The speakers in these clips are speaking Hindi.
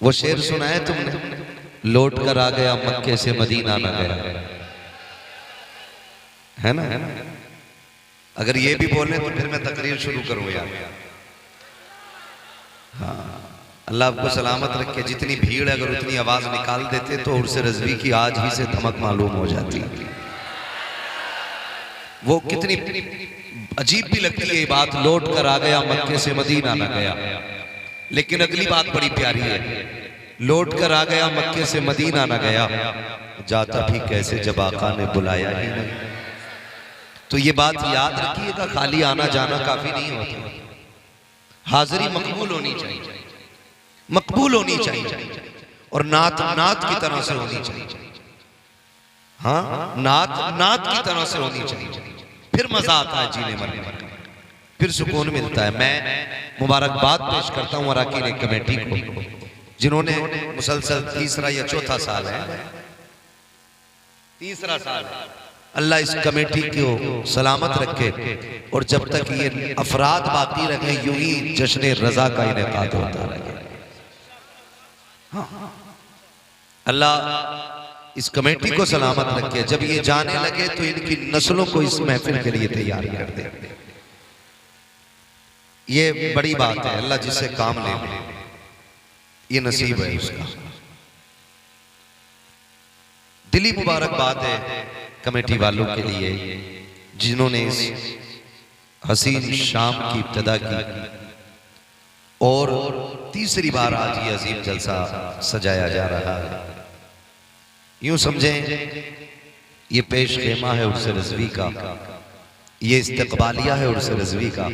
वो शेर सुना है तुमने, लौट कर आ गया मक्के से मदीना न गया, है ना? अगर ये भी बोले तो फिर मैं तकरीर शुरू करूँ यार। हाँ, अल्लाह आपको सलामत रखे। जितनी भीड़ है अगर उतनी आवाज निकाल देते तो उर्स रज़वी की आज ही से धमक मालूम हो जाती। वो कितनी अजीब भी लगती है ये बात, लौट कर आ गया मक्के से मदीना न गया। लेकिन अगली बात बड़ी प्यारी है, लौट कर आ गया मक्के से मदीना न गया, जाता भी कैसे जब आका ने बुलाया ही नहीं। तो ये बात याद रखिएगा, खाली आना जाना काफी नहीं होता, हाजिरी मकबूल होनी चाहिए, मकबूल होनी चाहिए, और नात नात की तरह से होनी चाहिए। हाँ, नात नात की तरह से होनी चाहिए, फिर मजा आता है जीने मरने में, फिर सुकून मिलता है। मैं मुबारकबाद पेश करता हूँ अराकीन कमेटी को, जिन्होंने मुसलसल तीसरा या चौथा साल है, तीसरा साल है, अल्लाह इस कमेटी को सलामत रखे, और जब तक ये अफराद बाकी रहे यूं ही जश्न रजा का इनेकाद होता रहे। हाँ, अल्लाह इस कमेटी को सलामत रखे। जब ये जाने लगे तो इनकी नस्लों को इस महफिल के लिए तैयार कर दे। ये बड़ी बात है, अल्लाह जिससे काम ले ये नसीब है उसका। दिली मुबारकबाद है कमेटी वालों के लिए जिन्होंने इस हसीन शाम की इब्तिदा की, और तीसरी बार आज ये अजीम जलसा सजाया जा रहा है। यूं समझें ये पेश खेमा है उर्स रज़वी का, ये इस्तकबालिया है उर्स रज़वी का।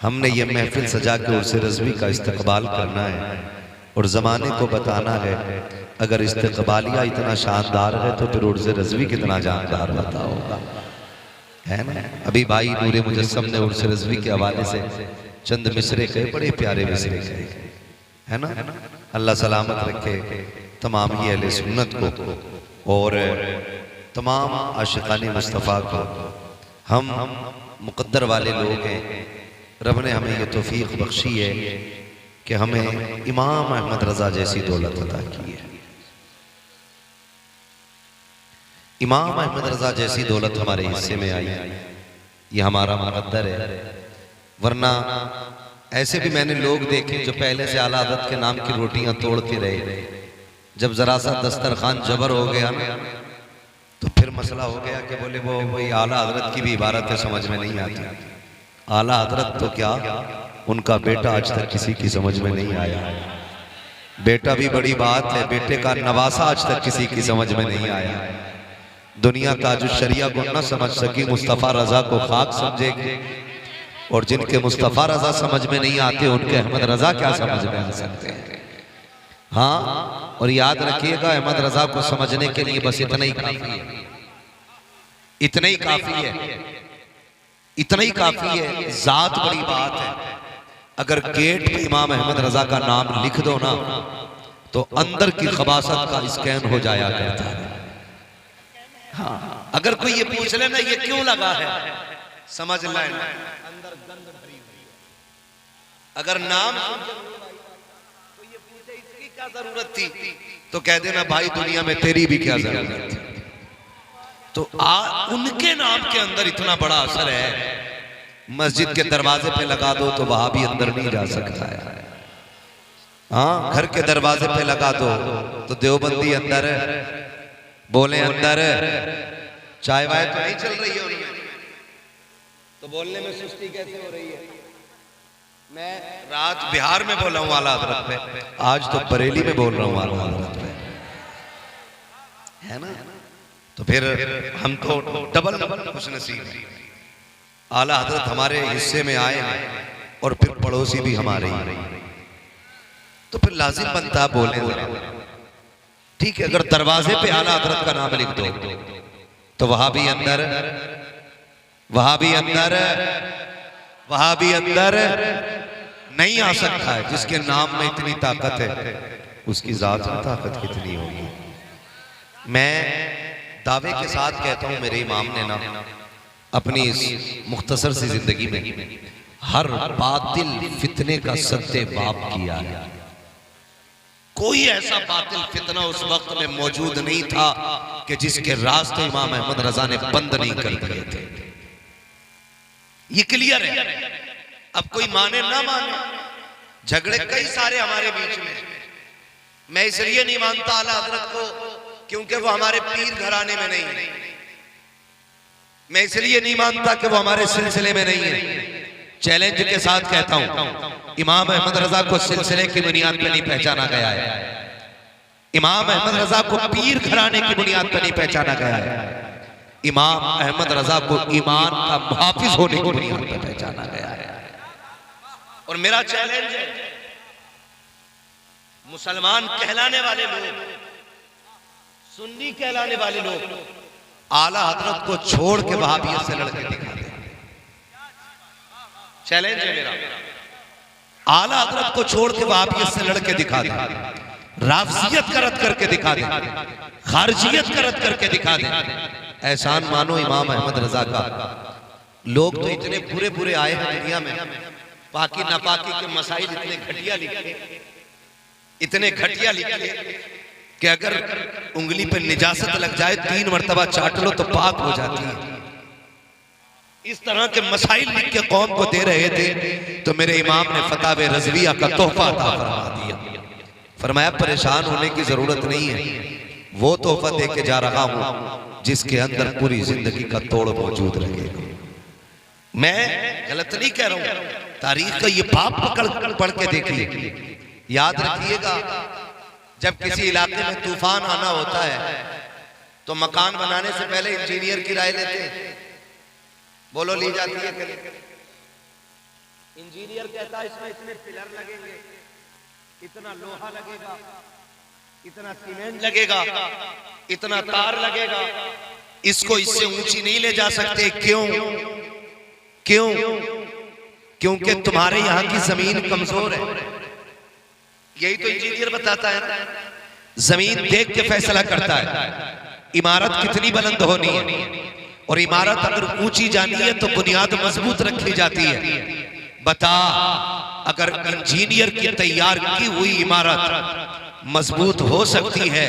हमने ये महफिल सजा के उर्स रज़वी का इस्तकबाल करना है और ज़माने को बताना है, अगर इस्तकबालिया इतना शानदार है तो फिर उर्स रज़वी कितना जानदार होता होगा, है ना? अभी भाई नूरे मुजस्सम ने उर्स रज़वी के हवाले से चंद मिसरे कहे, बड़े प्यारे मिसरे कहे, है ना? अल्लाह सलामत रखे तमाम ही अहले सुन्नत को और तमाम आशिकाने मुस्तफ़ा को। हम मुक़द्दर वाले लोग हैं, रब ने हमें ये तौफीक बख्शी है कि हमें इमाम अहमद रज़ा जैसी दौलत अता की है। इमाम अहमद रज़ा जैसी दौलत हमारे हिस्से में आई, ये हमारा मुक़द्दर है। वरना ऐसे भी मैंने लोग देखे जो पहले से आला हज़रत के नाम की रोटियां तोड़ते रहे, जब जरा सा दस्तरखान जबर हो गया तो फिर मसला हो गया कि बोले वो वही आला हज़रत की भी इबारतें समझ में नहीं आती। आला हज़रत तो क्या, उनका बेटा आज तक किसी की समझ में नहीं आया। बेटा भी बड़ी बात है, बेटे का नवासा आज तक किसी की समझ में नहीं आया। दुनिया का जो शरिया को न समझ सकी मुस्तफ़ा रज़ा को खाक समझेगी, और जिनके मुस्तफ़ा रज़ा समझ में नहीं आते उनके अहमद रज़ा क्या समझ में आ सकते हैं। हाँ, और याद रखिएगा अहमद रज़ा को समझने के लिए बस इतना ही काफी है, इतना ही काफी है, इतना ही काफी है। जात बड़ी बात है। अगर गेट पे इमाम अहमद रज़ा का नाम लिख दो ना तो अंदर की खबासत का स्कैन हो जाया करता है। हाँ, अगर कोई ये पूछ लेना ये क्यों लगा है, समझ लेना अंदर गंद भरी हुई। अगर नाम तो ये पूछे इसकी क्या जरूरत थी, तो कह देना भाई दुनिया में तेरी भी क्या जरूरत थी। तो उनके नाम के अंदर इतना बड़ा असर है, मस्जिद के दरवाजे पे लगा दो तो वहां भी अंदर नहीं जा सकता है। हाँ, घर के दरवाजे पे लगा दो तो देवबंदी अंदर है, बोले अंदर चाय वाय तो नहीं चल रही है उनमें, तो बोलने में सुस्ती कैसे हो रही है। मैं रात बिहार में बोला हूँ आला हज़रत पे, आज तो बरेली में बोल रहा हूँ आला हज़रत पे, है ना? तो फिर हम तो डबल डबल खुश नसीब हैं। आला हज़रत हमारे हिस्से में आए हैं और फिर पड़ोसी भी हमारे ही, तो फिर लाजिम बनता बोले। ठीक है, अगर दरवाजे पे आला हज़रत का नाम लिख दो तो वहां भी अंदर, वहां भी अंदर, वहां भी अंदर नहीं आ सकता है। जिसके नाम में इतनी ताकत है उसकी जात में ताकत कितनी होगी। मैं दावे के साथ कहता हूं, मेरे इमाम ने ना अपनी इस मुख्तसर सी जिंदगी में हर बातिल फितने का सद्दे बाप किया है। कोई ऐसा बातिल फितना उस वक्त में मौजूद नहीं था कि जिसके रास्ते इमाम अहमद रजा ने बंद नहीं कर दिए थे। ये क्लियर है। अब कोई माने ना माने, झगड़े कई सारे हमारे बीच में। मैं इसलिए नहीं मानता आला हजरत को क्योंकि वो हमारे पीर घराने में नहीं है। मैं इसलिए नहीं मानता कि वो हमारे सिलसिले में नहीं है। चैलेंज के साथ कहता हूं, इमाम अहमद रजा को सिलसिले की बुनियाद पर नहीं पहचाना गया है। इमाम अहमद रजा को पीर घराने की बुनियाद पर नहीं पहचाना गया है। इमाम अहमद रजा को ईमान का मुहाफिज होने की बुनियाद पर पहचाना गया है। और मेरा चैलेंज है, मुसलमान कहलाने वाले लोग, सुन्नी कहलाने वाले लोग आला हजरत को छोड़ के वहाबियत से लड़के दिखा दे। चैलेंज है मेरा, आला हजरत को छोड़ के वहाबियत से लड़के दिखा दे, राफजियत का रद्द करके दिखा दे, खारजियत का रद्द करके दिखा दे। एहसान मानो इमाम अहमद रजा का। लोग तो इतने बुरे बुरे आए हैं दुनिया में, पाकी नापाकी के मसाइल इतने घटिया लिखे, इतने घटिया लिखे कि अगर उंगली पे निजासत लग जाए 3 मरतबा चाट लो तो पाक हो जाती है। इस तरह के मसाइल लिख के कौम को दे रहे थे तो मेरे इमाम ने फतावे रज़विया का तोहफा अता फरमा दिया। फरमाया परेशान होने की जरूरत नहीं है, वो तोहफा दे के जा रहा हूं जिसके अंदर पूरी जिंदगी का तोड़ मौजूद रहेगा। मैं गलत नहीं कह रहा हूं, तारीख का ये बाप पढ़ के देखिए। याद रखिएगा, जब किसी इलाके में तूफान आना होता है तो मकान बनाने से पहले इंजीनियर की राय लेते हैं। बोलो ली जाती है? इंजीनियर कहता है इसमें इतने पिलर लगेंगे, इतना लोहा लगेगा, इतना सीमेंट लगेगा, इतना तार लगेगा, इसको इससे ऊंची नहीं ले जा सकते। क्यों? क्यों? क्योंकि तुम्हारे यहां की जमीन कमजोर है। यही तो इंजीनियर बताता है ना। जमीन देख के फैसला करता है इमारत कितनी बुलंद होनी है, और इमारत अगर ऊंची जानी है तो बुनियाद मजबूत रखी जाती है। बता, अगर इंजीनियर की तैयार की हुई इमारत मजबूत हो सकती है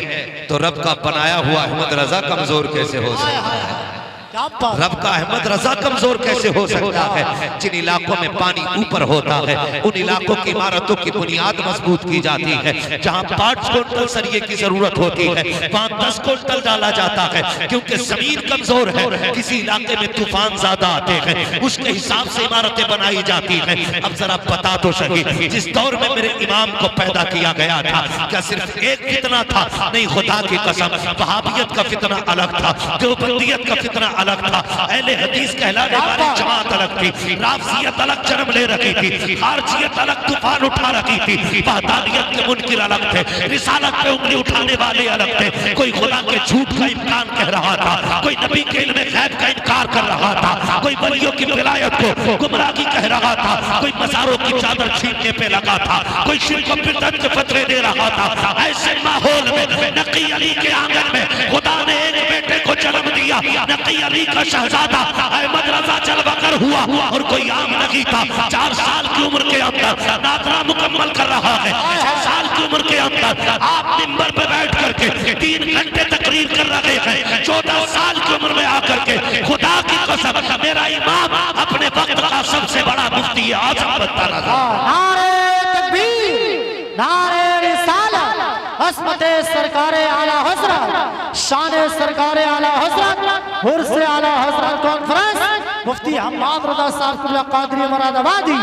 तो रब का बनाया हुआ अहमद रजा कमजोर कैसे हो सकता है? रब का अहमद रजा कमजोर कैसे हो सकता है? जिन इलाकों में पानी ऊपर होता है उन इलाकों की इमारतों की बुनियाद मजबूत की जाती है। जहां 5 क्विंटल सरिये की जरूरत होती है वहां 10 क्विंटल डाला जाता है, क्योंकि जमीन कमजोर है। किसी इलाके में तूफान ज्यादा आते हैं, उसके हिसाब से इमारतें बनाई जाती हैं। अब जरा बता तो सही, जिस दौर में मेरे इमाम को पैदा किया गया था, क्या सिर्फ एक फितना था? नहीं, खुदा की कसम, वहाबियत का फितना अलग था, देवबंदियत का फितना अलग था, अहले हदीस कहलाने वाली जमात अलग थी, राफजियत अलग जन्म ले रखी थी, खारजियत अलग तूफान उठा रखी थी, वहदानियत के मुनकिर अलग थे, रिसालत पे उंगली उठाने वाले अलग थे। कोई खुदा के झूठ का इम्कान कह रहा था, कोई नबी के इल्म गैब का इनकार कर रहा था, कोई वलियों की विलायत को गुमराही कह रहा था, कोई मज़ारों की चादर छीनने पे लगा था, कोई शिर्क और बिदअत के फतवे दे रहा था। ऐसे माहौल में नकी अली के आंगन में खुदा ने एक बेटे को जन्म दिया। नकी अली का शहजादा अहमद रजा जलवागर हुआ, और कोई आम नहीं था। 4 साल की उम्र के अंदर नादरा मुकम्मल कर रहा है। 6 साल की उम्र के अंदर आप मिंबर पे बैठ करके 3 घंटे तकरीर कर रहे हैं। 14 साल की उम्र में आकर के खुदा की कसम, मेरा इमाम अपने वक्त का सबसे बड़ा मुफ्ती आजम बनता रहा। नारे तकबीर, नारे रिसालत, अस्मते सरकारे आला हज़रत, शाने सरकारे आला हज़रत, उर्से आला हज़रत कॉन्फ्रेंस, मुफ्ती हम्माद रज़ा साहब कादरी मुरादाबादी,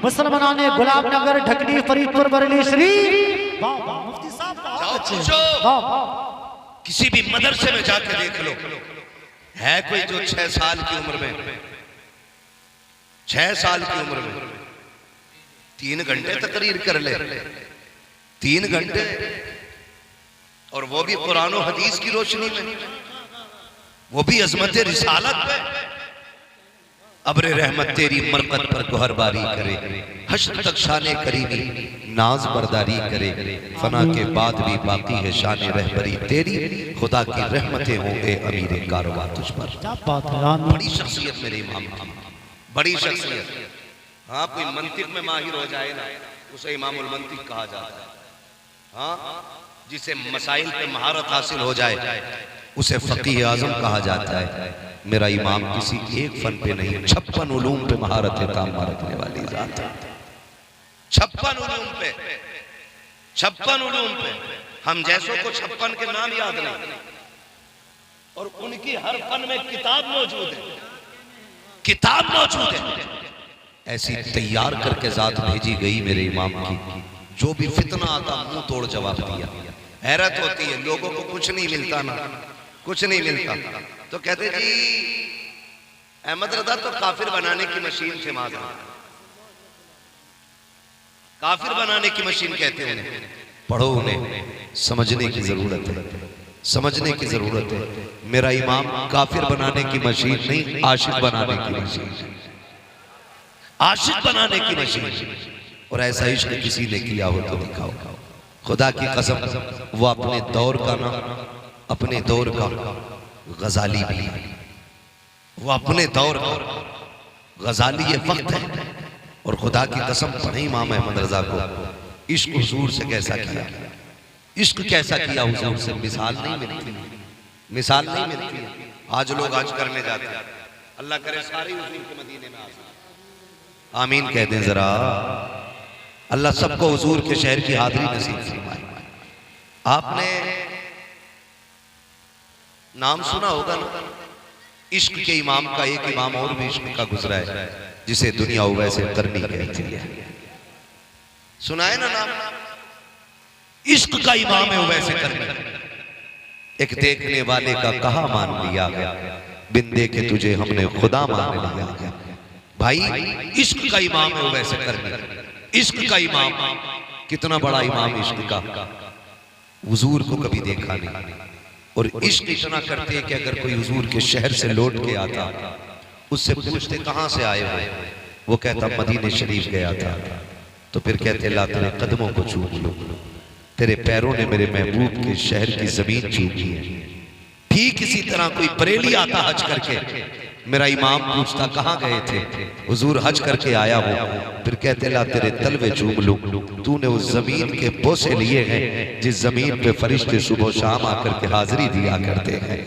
मुसलमानाने गुलामनगर, ढकनी, फरीदपुर, बरेली शरीफ। मुफ्ती साहब किसी भी मदरसे में जाके देख लो, है कोई जो 6 साल की उम्र में, 6 साल की उम्र में 3 घंटे तकरीर कर ले? 3 घंटे, और वो भी कुरान और हदीस की रोशनी में, वो भी अजमत रिसालत पे। अब्रे रहमत तेरी मरकत पर गोहरबारी करे, हश्र तक शाने करीमी नाज बरदारी करे, फना के बाद भी बाकी है शाने रहबरी तेरी, खुदा की रहमतें होंगे अमीर कारोबार तुझ पर। बड़ी शख्सियत मेरे इमाम की, बड़ी शख्सियत। हाँ, कोई मंतिक में माहिर हो जाए ना, उसे इमामुल मंतिक कहा जाता है। हाँ, जिसे मसाइल पे महारत हासिल हो जाए उसे फकीह आजम कहा जाता है। मेरा इमाम किसी एक फन पे नहीं, 56 उलूम पे महारत काम रखने वाली जात है। 56 उलूम पे, 56 उलूम पे। हम जैसों को 56 के नाम याद नहीं, और उनकी हर फन में किताब मौजूद है, किताब मौजूद है। ऐसी तैयार करके जात भेजी गई मेरे इमाम की, जो भी फितना आता मुंह तोड़ जवाब दिया। हैरत होती है, लोगों को कुछ नहीं मिलता ना, कुछ नहीं मिलता, तो कहते जी अहमद रजा तो काफिर बनाने की मशीन थे। माजा काफिर बनाने की मशीन कहते हैं उन्हें। पढ़ो, उन्हें समझने की जरूरत है, समझने की जरूरत है। मेरा इमाम काफिर बनाने की मशीन नहीं, आशिक बनाने की मशीन, आशिक बनाने की मशीन। और ऐसा इश्क किसी ने किया हो तो दिखाओ। खुदा की कसम, वो अपने दौर का ना, अपने दौर का गजाली भी है, वो अपने दौर का गजाली ये वक्त है। और खुदा की कसम, पढ़े इमाम अहमद रजा को इश्क हुजूर से कैसा किया, इश्क कैसा किया हुजूर से, मिसाल नहीं मिलती, मिसाल नहीं मिलती। आज लोग आज करने जाते हैं, अल्लाह करे सारे हुजूर के मदीने में आ, आमीन कह दें जरा। अल्लाह सबको हुजूर के शहर की हाजिरी नसीब फरमाए। आपने नाम सुना होगा ना इश्क के इमाम का, एक इमाम और भी इश्क का गुजरा है, जिसे दुनिया वैसे करनी कहती है। सुना है ना नाम, इश्क का इमाम है वैसे करनी। एक देखने वाले का कहा मान लिया गया, बिन देखे तुझे हमने खुदा मान लिया गया। भाई इश्क का इमाम है वैसे करनी, इश्क का इमाम। कितना बड़ा इमाम इश्क का, हुजूर को कभी देखा नहीं। और इश्क इतना करते कि अगर कोई हुजूर के शहर से लौट के आता, उससे पूछते कहां से आए हो, वो कहता मदीने शरीफ गया था। तो फिर कहते ला तेरे कदमों को चूम लो, तेरे पैरों ने मेरे महबूब के शहर की जमीन चूमी है। ठीक इसी तरह कोई बरेली आता हज करके, मेरा इमाम पूछता कहां गए थे, हुजूर हज करके आया हो। फिर कहते ला तेरे तलवे चूम लूं, तूने उस जमीन के बोसे लिए हैं जिस जमीन पे फरिश्ते सुबह शाम आकर के हाजिरी दिया करते हैं।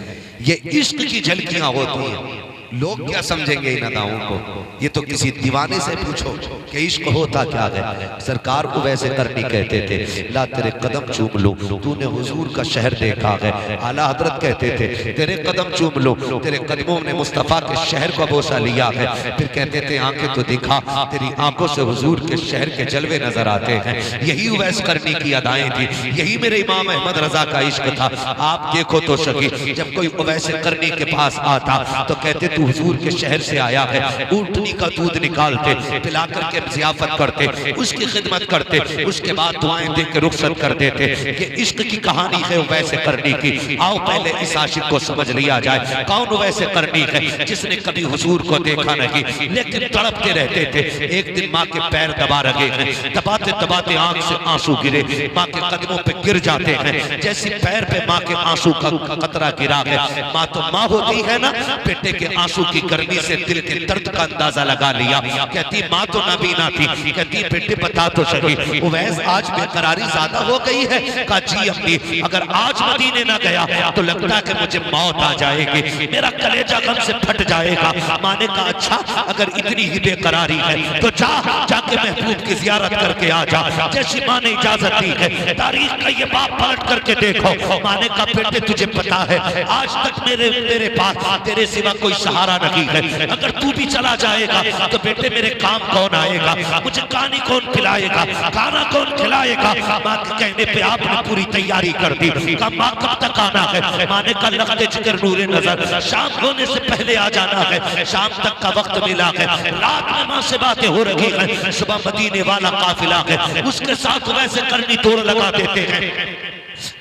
ये इश्क की झलकियां होती हैं। लोग क्या समझेंगे इन अदाओं को, ये तो किसी दीवाने से पूछो कि इश्क होता क्या है। सरकार को वैसे करनी कहते थे, ला तेरे कदम चूम लो, तूने हुजूर का शहर देखा है। आला हजरत कहते थे तेरे कदम चूम लो, तेरे कदमों ने मुस्तफा के शहर का बोसा लिया है। फिर कहते थे आंखें तो दिखा, तेरी आंखों से हुजूर के शहर के जलवे नजर आते हैं। यही उवैस करनी की अदाएं थी, यही मेरे इमाम अहमद रजा का इश्क था। आप देखो तो सकी, जब कोई उवैस करनी के पास आता तो कहते हुजूर के शहर से आया है, ऊंटनी का दूध निकालते, पिला करके जियाफत करते, उसकी खिदमत करते, उसके बाद दुआएं दे के रुखसत कर देते। कि इश्क की कहानी है वैसे करनी की। आओ पहले इस आशिक को समझ लिया जाए, कौन वैसे करनी है जिसने कभी हुजूर को देखा नहीं लेकिन तड़पते रहते थे। एक दिन माँ के पैर दबा रहे हैं, दबाते दबाते आंख से आंसू गिरे, माँ के कदमों पे गिर जाते हैं। जैसे पैर पे माँ के आंसू का कतरा गिरा है, माँ तो माँ होती है ना, बेटे के आंसू की गर्मी से दिल के दर्द का अंदाजा लगा लिया। कहती माँ तो नबीना थी, कहती बेटे बता तो सही उवैस आज बेकरारी ज्यादा हो गई है। कहा जी अम्मी, अगर आज मदीने ना गया तो लगता है कि मुझे मौत आ जाएगी, मेरा कलेजा गम से फट जाएगा। माँ ने कहा अच्छा, अगर इतनी ही बेकरारी है तो जाके महबूब की जियारत करके आ जा। जैसी माँ ने इजाजत दी है, तारीख का ये बाप पलट करके देखो। माँ ने कहा बेटे तुझे पता है आज तक मेरे पास तेरे सिवा कोई सहारा नहीं है, अगर तू भी चला जाएगा तो बेटे मेरे काम कौन आएगा, मुझे कहानी कौन खिलाएगा, खाना कौन खिलाएगा। माँ के कहने पे आपने पूरी तैयारी कर दी। कहा माँ कब तक आना है। माँ ने कहा लखते जिक्र नूरे नजर, शाम होने से पहले आ जाना है। शाम तक का वक्त मिला है, रात में माँ से बातें हो रही है, सुबह मदीने वाला काफिला है, उसके साथ वैसे करनी तोड़ लगा देते हैं।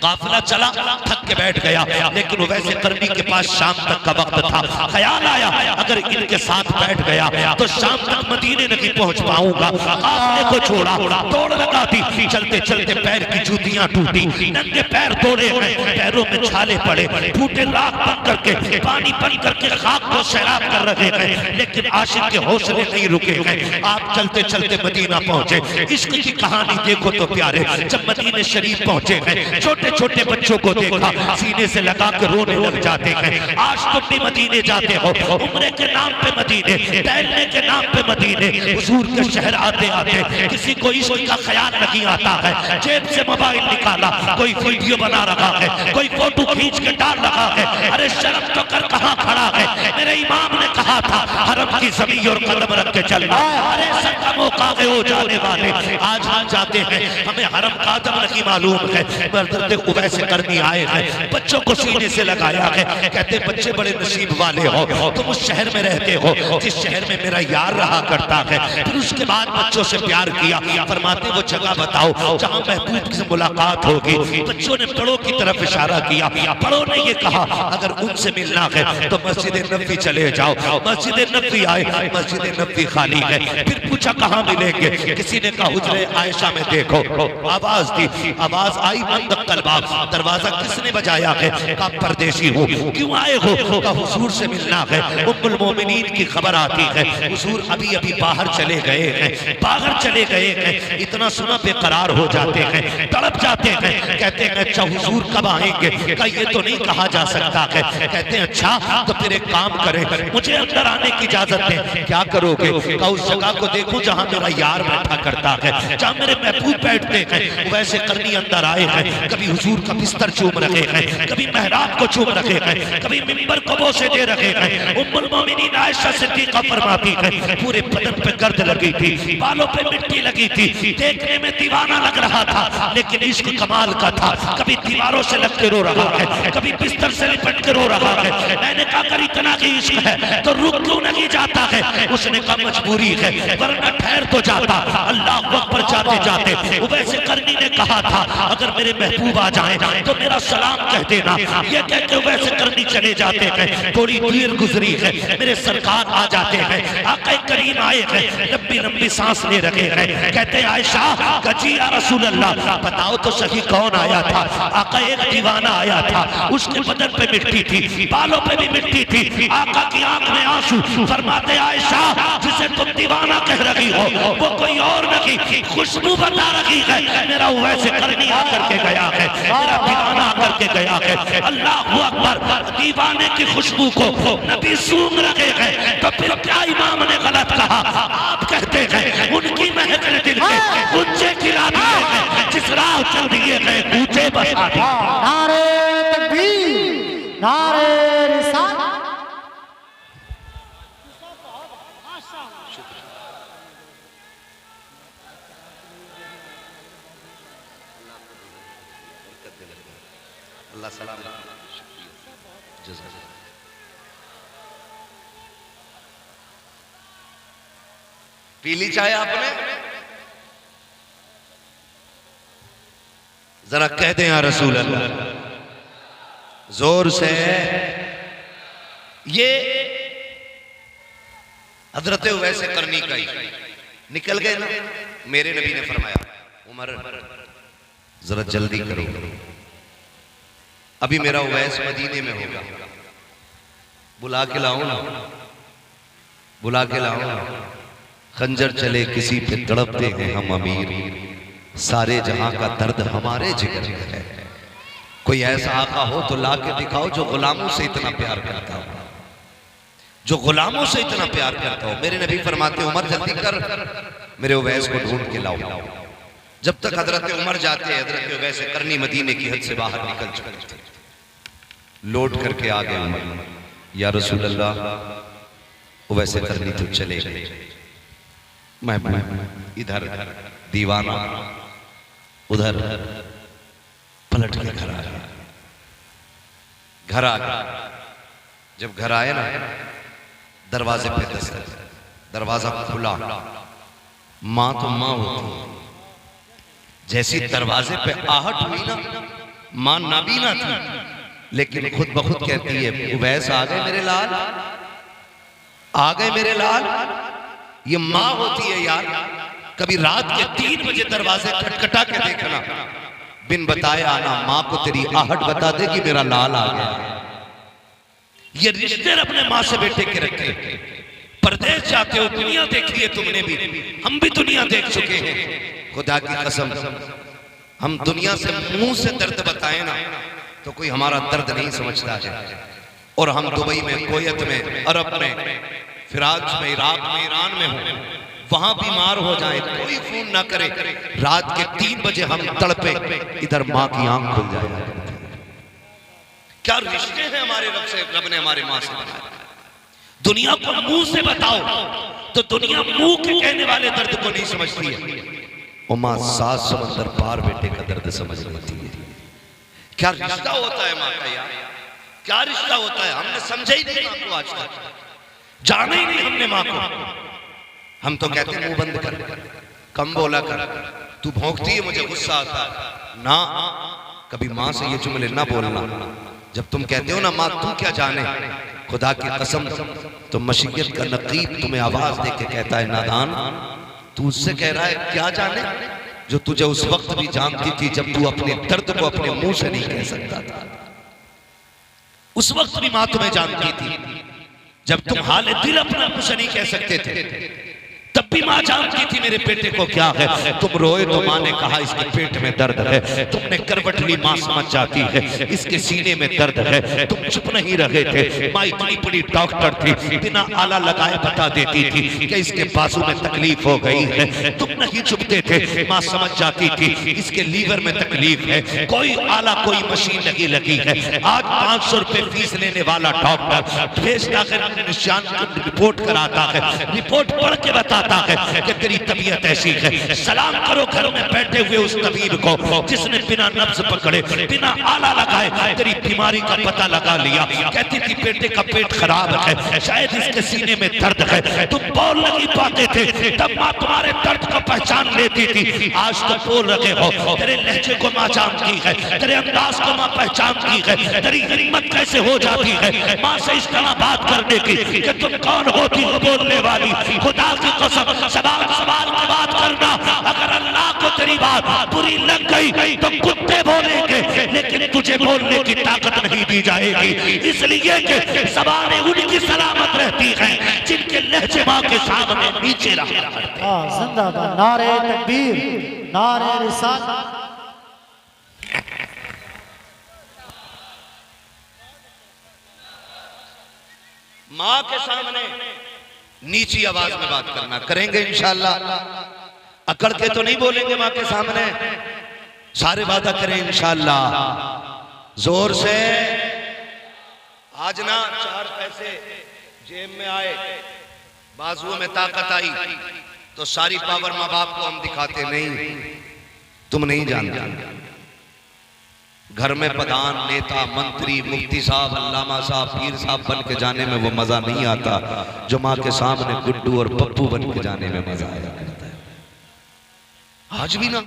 काफिला चला, थक के बैठ गया, लेकिन वैसे करनी के पास शाम तक का वक्त था। ख्याल आया अगर इनके साथ बैठ गया तो शाम तक मदीने नहीं पहुंच पाऊंगा। काफिले को छोड़ा, दौड़ लगा दी। चलते चलते पैर की जूतियां टूटी, नंगे पैर दौड़े गए, पैरों में छाले पड़े, फूटे राख बन करके, पानी बन करके खाक को सैराब कर रहे गए, लेकिन आशिक के हौसले नहीं रुके गए। आप चलते चलते मदीना पहुंचे। इश्क की कहानी देखो तो प्यारे, जब मदीने शरीफ पहुंचे हैं, छोटे छोटे बच्चों को देखा, सीने से लगा के रोने लग जाते हैं। आज तुम भी मदीने जाते हो, उम्रे के नाम पे मदीने, टहलने के नाम पे मदीने, हुजूर के शहर आते आते किसी को इश्क का ख्याल नहीं आता है। जेब से मोबाइल निकाला, कोई वीडियो बना रहा है, कोई फोटो खींच के डाल रहा है। अरे शर्म तो कर, कहाँ खड़ा है? मेरे इमाम ने कहा था हरम की ज़मीन और कदम रख के चलना। अरे सबका मौका हो जाने वाले, आज हम जाते हैं, हमें हरम का कदम नहीं मालूम है। वैसे करनी आए हैं, बच्चों को सीने से लगाया है, कहते बच्चे बड़े नसीब वाले हो, तुम उस शहर में रहते हो जिस शहर में मेरा यार रहा करता है। फिर उसके बाद बच्चों से प्यार किया, फरमाते वो जगह बताओ जहां महबूब से मुलाकात होगी। बच्चों ने बड़ों की तरफ इशारा किया, बड़ों ने ये कहा अगर उनसे मिलना है तो मस्जिद नबवी चले जाओ। मस्जिद नबवी आए, मस्जिद नबवी खाली है। फिर पूछा कहाँ मिलेंगे? किसी ने कहा हुजरे आयशा में देखो। आवाज दी, आवाज आई बंद कलबाब, दरवाजा किसने बजाया है? का परदेसी हो, क्यों आए हो? का हुजूर से मिलना है। उम्मुल मोमिनीन की खबर आती है हुजूर अभी अभी बाहर चले गए हैं, बाहर चले गए हैं। इतना सुना बेकरार हो जाते हैं, तड़प जाते हैं, कहते हैं अच्छा हुजूर कब आएंगे? का ये तो नहीं कहा जा सकता है। कहते हैं अच्छा तो फिर एक काम करें, मुझे अंदर आने की इजाजत दें। क्या करोगे? का उस जगह को देखो जहाँ मेरा यार बैठा करता है, जहाँ मेरे महबूब बैठते हैं। वैसे करनी अंदर आए हैं, कभी हुजूर का बिस्तर चूम रहे हैं, कभी मेहराब को चूम रहे हैं, कभी मिंबर को बोसे दे रहे हैं। उम्मुल मोमिनीन आयशा सिद्दीक़ा फरमाती है पूरे बदन पे गर्द लगी थी, बालों पे मिट्टी लगी थी, देखने में दीवाना लग रहा था, लेकिन इश्क कमाल का था। कभी दीवारों से लग के रो रहा है, कभी बिस्तर से लिपट के रो रहा है। मैंने कहा अगर इतना की इश्क है तो रुक क्यों नहीं जाता है? उसने कहा मजबूरी है, वरना ठहर तो जाता। अल्लाह अकबर जाते जाते वैसे करनी ने कहा था अगर मेरे महबूब आ जाए तो मेरा सलाम कह देना। ये कह के वैसे करनी चले जाते हैं। थोड़ी देर गुजरी है, मेरे सरकार आ जाते हैं, आका करीम आए हैं, लंबी लंबी सांस ले रहे हैं। कहते आयशा कजी या रसूल अल्लाह बताओ तो सही कौन आया था? आका एक दीवाना आया था, उसके बदन पे मिट्टी थी, बालों पे भी मिट्टी थी, आका की आंख में आंसू। फरमाते आयशा जिसे तुम दीवाना कह रही हो वो कोई और नहीं, खुशबू बता रही है। मेरा वैसे करनी आकर के गया है, मेरा दीवाना आकर के गया है। अल्लाह अकबर, दीवाने की खुशबू को नबी सूंघ रहे हैं। तो फिर क्या इमाम ने गलत कहा? आप कहते हैं उनकी महक ने दिल के ऊंचे गिरा दिए हैं, जिस राह चल दिए गए ऊंचे बसा दिए। नारे तकबीर, नारे रिसालत। अल्लाह सलाम। पी ली चाय आपने? जरा कह दें या रसूल अल्लाह जोर से। ये हजरत वैसे करनी का ही निकल गए ना। मेरे नबी ने फरमाया उमर जरा जल्दी करो, अभी मेरा उवैस मदीने में होगा, बुला के लाओ ना, बुला के लाओ ना। खंजर चले किसी पे तड़पते हैं हम अमीर, सारे जहां का दर्द हमारे जिगर में है। कोई ऐसा आका हो तो ला के दिखाओ जो गुलामों से इतना प्यार करता हो, जो गुलामों से इतना प्यार करता हो। मेरे नबी फरमाते उमर जल्दी कर, मेरे उवैस को ढूंढ के लाओ। जब तक हजरत उमर जाते हैं हजरत उवैस करनी मदीने की हद से बाहर निकल चुके थे। लौट करके आ गए उमर, या रसूल अल्लाह वैसे करनी तो चले गए, महबूब इधर दीवाना उधर, पलट के घर आ गया। घर आ गया, जब घर आए ना दरवाजे पे दस्तक, दरवाजा खुला। माँ तो माँ होती, जैसी दरवाजे पे आहट हुई ना मां नाबीना थी, लेकिन खुद ब खुद कहती है उवैस आ गए मेरे लाल, आ गए मेरे लाल। ये मां होती है यार। कभी रात के 3 बजे दरवाजे खटखटा के देखना, बिन बताए आना, मां को तेरी आहट बता दे कि मेरा लाल आ गया। ये रिश्ते अपने मां से बेटे के रखे। परदेश जाते हो, दुनिया देखी है तुमने भी, हम भी दुनिया देख चुके हैं। खुदा की कसम, हम दुनिया से मुंह से दर्द बताए ना तो कोई हमारा दर्द नहीं समझता है। और हम दुबई में, कोयत में, अरब में, फिराज में, इराक में, ईरान में हो, वहां बीमार हो जाए, कोई फोन ना करे, रात के 3 बजे हम तड़पे, इधर मां की आंख खुल जाए। क्या रिश्ते हैं हमारे रब से, रब ने हमारे मां से बनाए। दुनिया को मुंह से बताओ तो दुनिया मुंह के कहने वाले दर्द को नहीं समझती है। वो मां 7 समंदर पार बेटे का दर्द समझ लेती है। क्या रिश्ता होता है मां का यार, क्या रिश्ता होता है। हमने समझा ही नहीं मां को, आज तक जाना ही नहीं हमने मां को। हम तो कहते हैं मुंह बंद कर, कम बोला कर, तू भौंकती है मुझे गुस्सा आता है ना। कभी मां से ये जुमले ना बोलना। जब तुम कहते हो ना मां तू क्या जाने, खुदा की कसम, तो मशीयत का नकीब तुम्हें आवाज दे के कहता है नादान, तू उससे कह रहा है क्या जाने, जो तुझे उस वक्त भी जानती थी जब तू अपने दर्द को अपने मुंह से नहीं कह सकता था। उस वक्त भी मां तुम्हें जानती थी जब तुम हाल दिल अपना कुछ नहीं कह सकते थे, तब भी मां जानती थी मेरे बेटे को क्या है। तुम रोए तो मां ने कहा इसके पेट में दर्द है। तुमने करवट ली, मां समझ जाती है इसके सीने में दर्द है। तुम चुप नहीं रहे थे। मां इतनी बड़ी डॉक्टर थी, बिना आला लगाए बता देती थी कि इसके बाजू में तकलीफ हो गई है। तुम नहीं चुपते थे, मां समझ जाती थी इसके लीवर में तकलीफ है। कोई आला, कोई मशीन नहीं लगी है। आज 500 रुपए फीस लेने वाला डॉक्टर भेजता है, निशान रिपोर्ट कराता है, रिपोर्ट पढ़ के बताता है कि तेरी तबीयत ऐसी है। सलाम करो घर में बैठे हुए उस तबीब को जिसने बिना नब्ज पकड़े, बिना आला लगाए तेरी बीमारी का पता लगा लिया। कहती थी बेटे का पेट खराब है, शायद इसके सीने में दर्द है। तुम बोल नहीं पाते थे, तब मां तुम्हारे दर्द को पहचान लेती थी। आज तो बोल रहे हो, तेरे लहजे को मां जानती है, तेरे अंदाज को मां पहचानती है। तेरी हिम्मत कैसे हो जाती है मां से इस तरह बात करने की कि तुम कौन होती हो बोलने वाली। खुदा की सवाल सवाल की बात करना, अगर अल्लाह को तेरी बात बुरी लग गई तो कुत्ते बोलेंगे, लेकिन तुझे बोलने की ताकत नहीं दी जाएगी। इसलिए कि ज़बानें उनकी सलामत रहती हैं जिनके लहजे मां के सामने नीचे रहा करते हैं। जिंदाबाद, नारे तकबीर, नारे रिसालत। मां के सामने नीची आवाज में बात करना, करेंगे इंशाअल्लाह। अकड़ के तो नहीं बोलेंगे मां के सामने, सारे वादा करें इंशाअल्लाह। जोर से आज ना 4 पैसे जेब में आए, बाजुओं में ताकत आई तो सारी पावर मां बाप को हम दिखाते नहीं। तुम नहीं जानते घर में प्रधान, नेता, मंत्री, मुफ्ती साहब, अल्लामा साहब, पीर साहब बन के जाने में वो मजा नहीं आता जो मां के सामने गुड्डू और पप्पू बन के जाने में मजा आया करता है। आज भी ना